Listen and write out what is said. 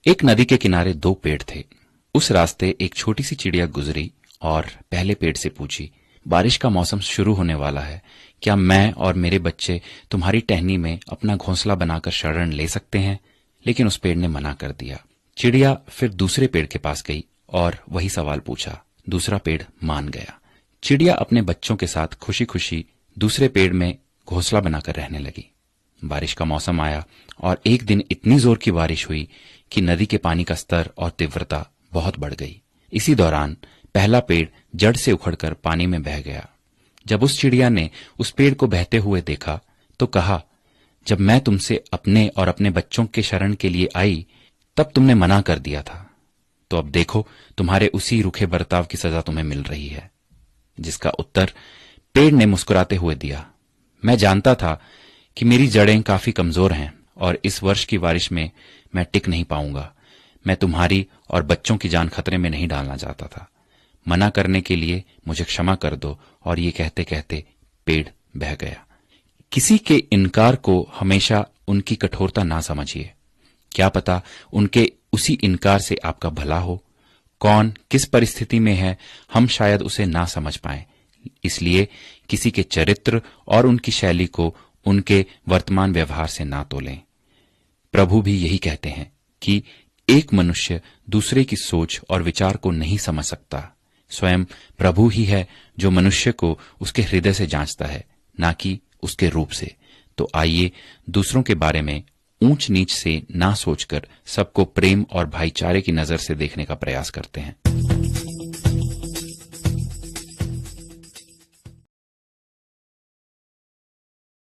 एक नदी के किनारे दो पेड़ थे। उस रास्ते एक छोटी सी चिड़िया गुजरी और पहले पेड़ से पूछी, बारिश का मौसम शुरू होने वाला है, क्या मैं और मेरे बच्चे तुम्हारी टहनी में अपना घोंसला बनाकर शरण ले सकते हैं? लेकिन उस पेड़ ने मना कर दिया। चिड़िया फिर दूसरे पेड़ के पास गई और वही सवाल पूछा। दूसरा पेड़ मान गया। चिड़िया अपने बच्चों के साथ खुशी खुशी दूसरे पेड़ में घोंसला बनाकर रहने लगी। बारिश का मौसम आया और एक दिन इतनी जोर की बारिश हुई कि नदी के पानी का स्तर और तीव्रता बहुत बढ़ गई। इसी दौरान पहला पेड़ जड़ से उखड़कर पानी में बह गया। जब उस चिड़िया ने उस पेड़ को बहते हुए देखा तो कहा, जब मैं तुमसे अपने और अपने बच्चों के शरण के लिए आई तब तुमने मना कर दिया था, तो अब देखो तुम्हारे उसी रूखे बर्ताव की सजा तुम्हें मिल रही है। जिसका उत्तर पेड़ ने मुस्कुराते हुए दिया, मैं जानता था कि मेरी जड़ें काफी कमजोर हैं और इस वर्ष की बारिश में मैं टिक नहीं पाऊंगा। मैं तुम्हारी और बच्चों की जान खतरे में नहीं डालना चाहता था। मना करने के लिए मुझे क्षमा कर दो। और ये कहते कहते पेड़ बह गया। किसी के इनकार को हमेशा उनकी कठोरता ना समझिए। क्या पता उनके उसी इनकार से आपका भला हो। कौन किस परिस्थिति में है हम शायद उसे ना समझ पाएं। इसलिए किसी के चरित्र और उनकी शैली को उनके वर्तमान व्यवहार से ना तोलें। प्रभु भी यही कहते हैं कि एक मनुष्य दूसरे की सोच और विचार को नहीं समझ सकता। स्वयं प्रभु ही है जो मनुष्य को उसके हृदय से जांचता है, ना कि उसके रूप से। तो आइए दूसरों के बारे में ऊंच नीच से ना सोचकर सबको प्रेम और भाईचारे की नजर से देखने का प्रयास करते हैं।